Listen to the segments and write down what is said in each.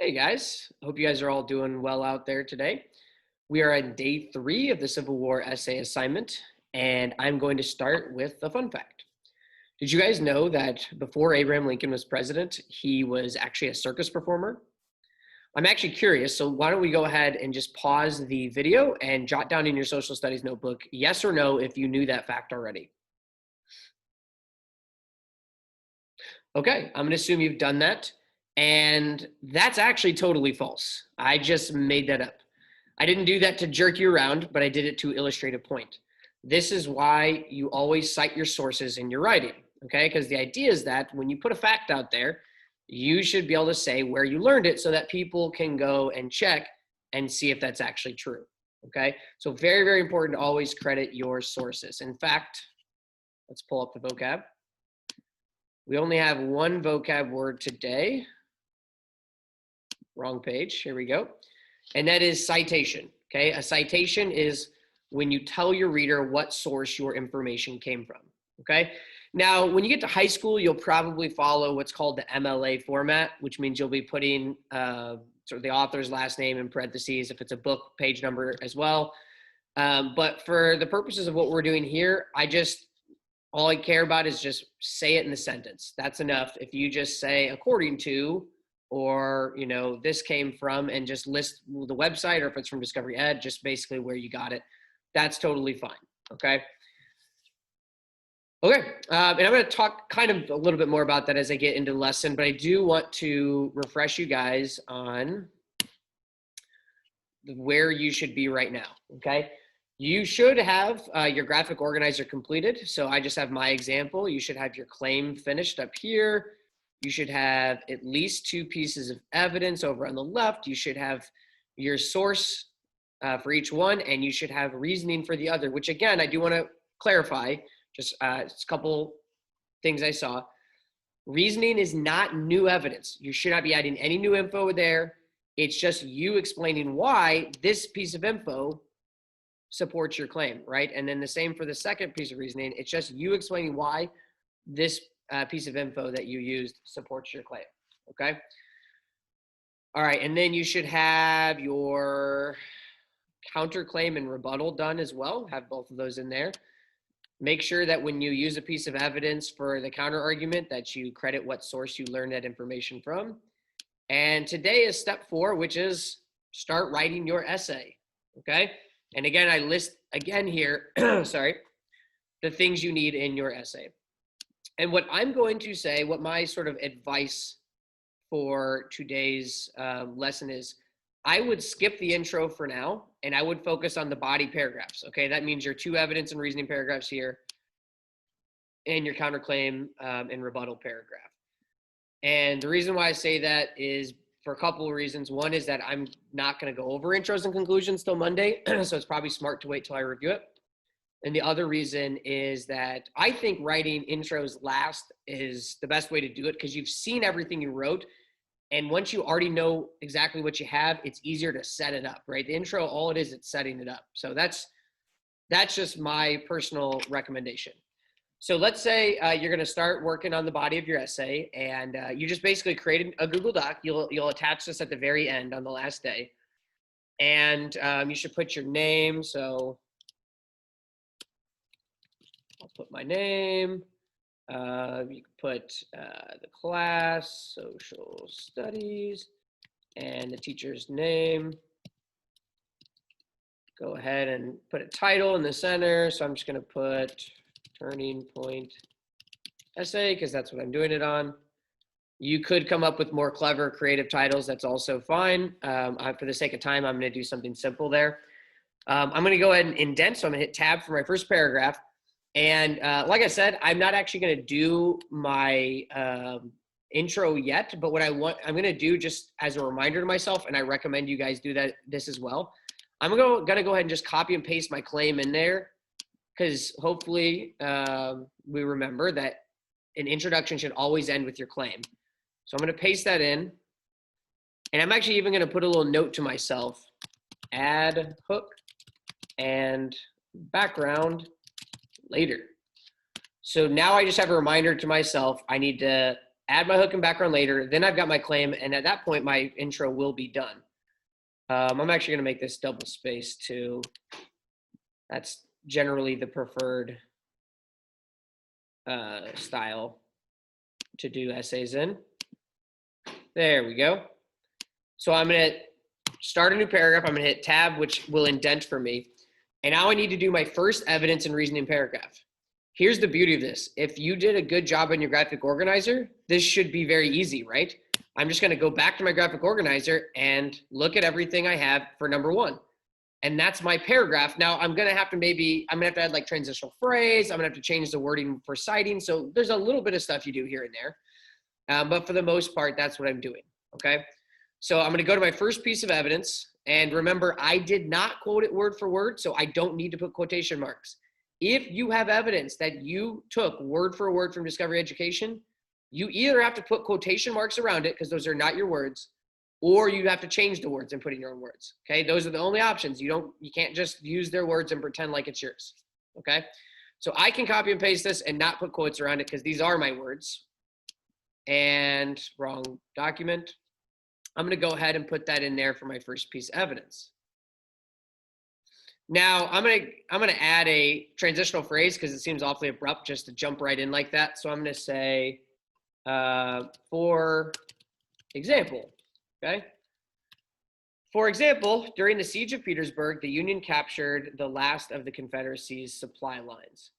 Hey guys, hope you guys are all doing well out there today. We are on day 3 of the Civil War essay assignment, and I'm going to start with a fun fact. Did you guys know that before Abraham Lincoln was president, he was actually a circus performer? I'm actually curious, so why don't we go ahead and just pause the video and jot down in your social studies notebook, yes or no, if you knew that fact already. Okay, I'm going to assume you've done that. And that's actually totally false. I just made that up. I didn't do that to jerk you around, but I did it to illustrate a point. This is why you always cite your sources in your writing, okay? Because the idea is that when you put a fact out there, you should be able to say where you learned it so that people can go and check and see if that's actually true, okay? So very, very important to always credit your sources. In fact, let's pull up the vocab. We only have one vocab word today. Wrong page, here we go. And that is citation, okay? A citation is when you tell your reader what source your information came from, okay? Now, when you get to high school, you'll probably follow what's called the MLA format, which means you'll be putting sort of the author's last name in parentheses if it's a book, page number as well. But for the purposes of what we're doing here, all I care about is just say it in the sentence. That's enough. If you just say according to, or, this came from, and just list the website, or if it's from Discovery Ed, just basically where you got it. That's totally fine, okay? Okay, and I'm gonna talk kind of a little bit more about that as I get into the lesson, but I do want to refresh you guys on where you should be right now, okay? You should have your graphic organizer completed. So I just have my example. You should have your claim finished up here. You should have at least 2 pieces of evidence over on the left. You should have your source for each one, and you should have reasoning for the other, which again, I do want to clarify, just a couple things I saw. Reasoning is not new evidence. You should not be adding any new info there. It's just you explaining why this piece of info supports your claim, right? And then the same for the second piece of reasoning. It's just you explaining why this piece of info that you used supports your claim, okay? All right, and then you should have your counterclaim and rebuttal done as well. Have both of those in there. Make sure that when you use a piece of evidence for the counter argument that you credit what source you learned that information from. And today is step 4, which is start writing your essay, okay? And again, I list again here, sorry, the things you need in your essay. And what I'm going to say, what my sort of advice for today's lesson is, I would skip the intro for now, and I would focus on the body paragraphs, okay? That means your 2 evidence and reasoning paragraphs here, and your counterclaim and rebuttal paragraph. And the reason why I say that is for a couple of reasons. One is that I'm not going to go over intros and conclusions till Monday, so it's probably smart to wait till I review it. And the other reason is that I think writing intros last is the best way to do it because you've seen everything you wrote. And once you already know exactly what you have, it's easier to set it up, right? The intro, all it is, it's setting it up. So that's just my personal recommendation. So let's say you're going to start working on the body of your essay, and you just basically create a Google Doc. You'll attach this at the very end on the last day, and you should put your name. So I'll put my name. You can put the class, social studies, and the teacher's name. Go ahead and put a title in the center. So I'm just going to put Turning Point Essay because that's what I'm doing it on. You could come up with more clever, creative titles. That's also fine. For the sake of time, I'm going to do something simple there. I'm going to go ahead and indent. So I'm going to hit Tab for my first paragraph. And like I said, I'm not actually going to do my intro yet. But what I'm going to do just as a reminder to myself, and I recommend you guys do this as well. I'm going to go ahead and just copy and paste my claim in there. Because hopefully we remember that an introduction should always end with your claim. So I'm going to paste that in. And I'm actually even going to put a little note to myself. Add hook and background later. So now I just have a reminder to myself. I need to add my hook and background later, then I've got my claim, and at that point, my intro will be done. I'm actually going to make this double space too. That's generally the preferred style to do essays in. There we go. So I'm going to start a new paragraph. I'm going to hit tab, which will indent for me. And now I need to do my first evidence and reasoning paragraph. Here's the beauty of this. If you did a good job on your graphic organizer, this should be very easy, right? I'm just going to go back to my graphic organizer and look at everything I have for number one. And that's my paragraph. Now I'm going to have to add like transitional phrase. I'm going to have to change the wording for citing. So there's a little bit of stuff you do here and there. But for the most part, that's what I'm doing. Okay. So I'm going to go to my first piece of evidence. And remember, I did not quote it word for word, so I don't need to put quotation marks. If you have evidence that you took word for word from Discovery Education, you either have to put quotation marks around it because those are not your words, or you have to change the words and put in your own words. Okay, those are the only options. You can't just use their words and pretend like it's yours. Okay, so I can copy and paste this and not put quotes around it because these are my words. And wrong document. I'm going to go ahead and put that in there for my first piece of evidence. Now I'm going to add a transitional phrase because it seems awfully abrupt just to jump right in like that. So I'm going to say, for example, okay? For example, during the Siege of Petersburg, the Union captured the last of the Confederacy's supply lines.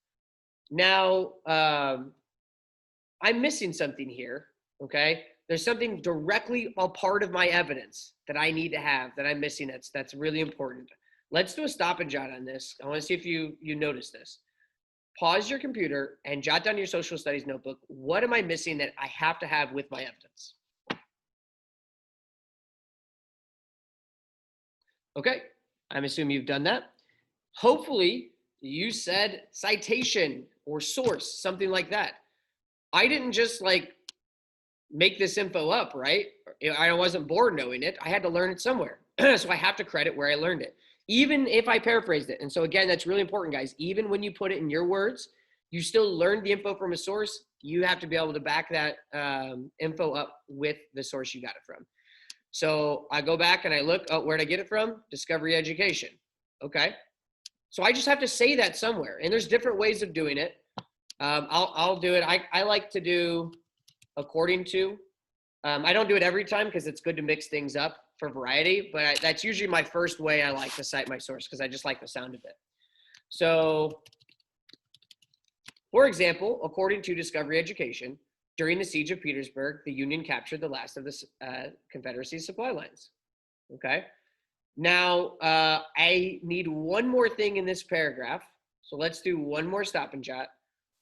Now, I'm missing something here, okay? There's something directly a part of my evidence that I need to have that I'm missing that's really important. Let's do a stop and jot on this. I want to see if you notice this. Pause your computer and jot down your social studies notebook. What am I missing that I have to have with my evidence? Okay, I'm assuming you've done that. Hopefully you said citation or source, something like that. I didn't just like make this info up, right? I wasn't born knowing it. I had to learn it somewhere. So I have to credit where I learned it, even if I paraphrased it. And so again, that's really important, guys. Even when you put it in your words, you still learned the info from a source. You have to be able to back that info up with the source you got it from. So I go back and I look, oh, where'd I get it from? Discovery Education. Okay. So I just have to say that somewhere. And there's different ways of doing it. I'll do it. I like to do according to. I don't do it every time because it's good to mix things up for variety, but that's usually my first way I like to cite my source because I just like the sound of it. So, for example, according to Discovery Education, during the Siege of Petersburg, the Union captured the last of the Confederacy's supply lines. Okay. Now, I need one more thing in this paragraph. So let's do one more stop and jot.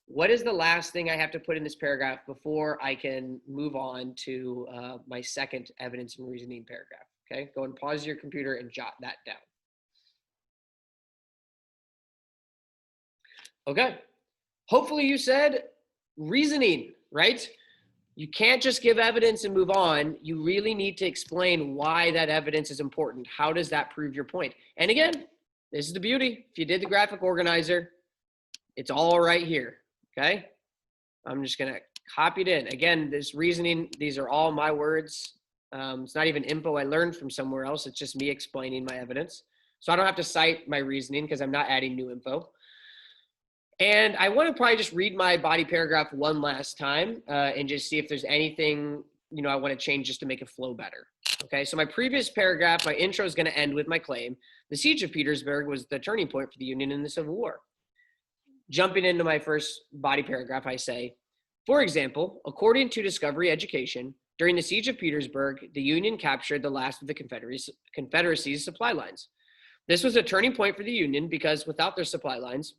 What is the last thing I have to put in this paragraph before I can move on to my second evidence and reasoning paragraph? Okay, go and pause your computer and jot that down. Okay, hopefully you said reasoning, right? You can't just give evidence and move on. You really need to explain why that evidence is important. How does that prove your point? And again, this is the beauty. If you did the graphic organizer, it's all right here. Okay, I'm just going to copy it in. Again, this reasoning, these are all my words. It's not even info I learned from somewhere else. It's just me explaining my evidence. So I don't have to cite my reasoning because I'm not adding new info. And I want to probably just read my body paragraph one last time and just see if there's anything, I want to change just to make it flow better. Okay, so my previous paragraph, my intro is going to end with my claim. The Siege of Petersburg was the turning point for the Union in the Civil War. Jumping into my first body paragraph, I say, for example, according to Discovery Education, during the Siege of Petersburg, the Union captured the last of the Confederacy's supply lines. This was a turning point for the Union because without their supply lines,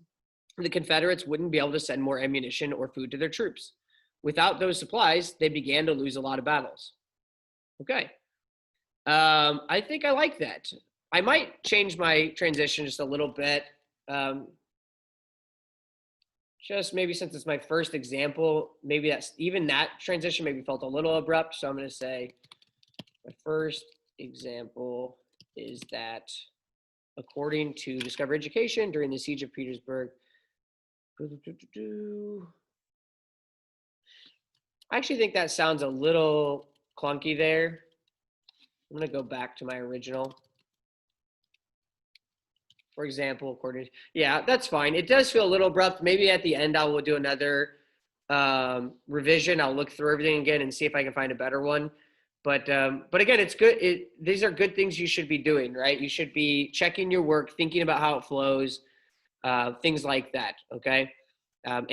the Confederates wouldn't be able to send more ammunition or food to their troops. Without those supplies, they began to lose a lot of battles. Okay. I think I like that. I might change my transition just a little bit. Just maybe since it's my first example, maybe that transition maybe felt a little abrupt. So I'm going to say my first example is that according to Discovery Education, during the Siege of Petersburg, I actually think that sounds a little clunky there. I'm going to go back to my original. For example, according, yeah, that's fine. It does feel a little abrupt. Maybe at the end I will do another revision. I'll look through everything again and see if I can find a better one. But again, it's good. These are good things you should be doing, right? You should be checking your work, thinking about how it flows, things like that. Okay, and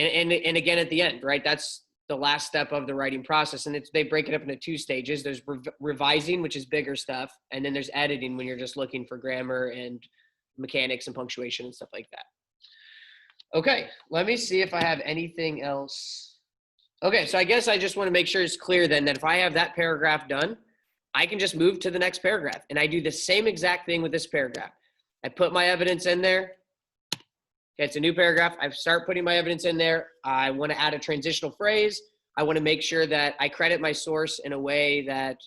again at the end, right? That's the last step of the writing process, and they break it up into 2 stages. There's revising, which is bigger stuff, and then there's editing when you're just looking for grammar and mechanics and punctuation and stuff like that. Okay, let me see if I have anything else. Okay, so I guess I just want to make sure it's clear then that if I have that paragraph done, I can just move to the next paragraph. And I do the same exact thing with this paragraph. I put my evidence in there. Okay, it's a new paragraph. I start putting my evidence in there. I want to add a transitional phrase. I want to make sure that I credit my source in a way that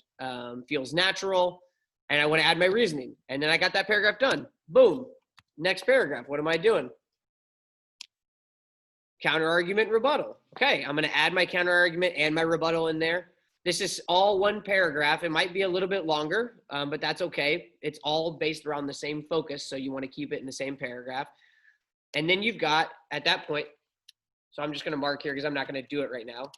feels natural. And I want to add my reasoning. And then I got that paragraph done. Boom. Next paragraph. What am I doing? Counter argument, rebuttal. Okay, I'm going to add my counter argument and my rebuttal in there. This is all one paragraph. It might be a little bit longer, but that's okay. It's all based around the same focus, so you want to keep it in the same paragraph. And then you've got, at that point, so I'm just going to mark here because I'm not going to do it right now.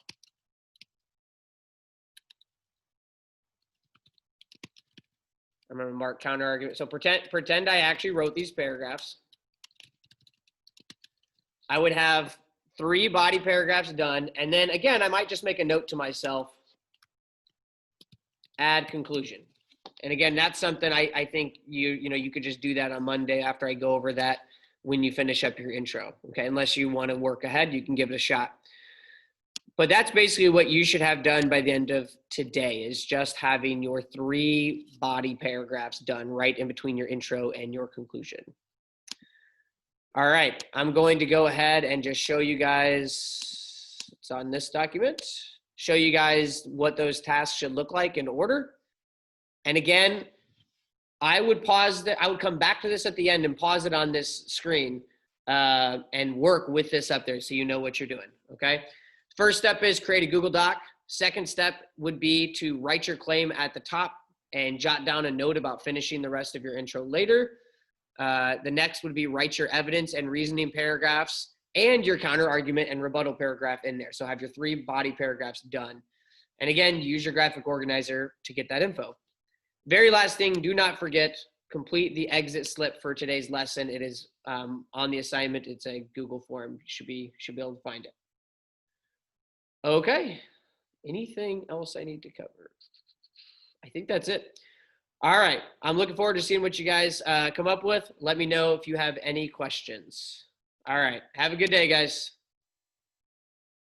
I'm going to mark counter argument. So pretend I actually wrote these paragraphs. I would have 3 body paragraphs done. And then again, I might just make a note to myself, add conclusion. And again, that's something I think you could just do that on Monday after I go over that when you finish up your intro. Okay, unless you want to work ahead, you can give it a shot. But that's basically what you should have done by the end of today, is just having your 3 body paragraphs done right in between your intro and your conclusion. All right, I'm going to go ahead and just show you guys, it's on this document, show you guys what those tasks should look like in order. And again, I would pause I would come back to this at the end and pause it on this screen and work with this up there so you know what you're doing, okay? First step is create a Google Doc. Second step would be to write your claim at the top and jot down a note about finishing the rest of your intro later. The next would be write your evidence and reasoning paragraphs and your counter argument and rebuttal paragraph in there. So have your 3 body paragraphs done. And again, use your graphic organizer to get that info. Very last thing, do not forget, complete the exit slip for today's lesson. It is on the assignment. It's a Google form. You should be able to find it. Okay. Anything else I need to cover? I think that's it. All right. I'm looking forward to seeing what you guys come up with. Let me know if you have any questions. All right. Have a good day, guys.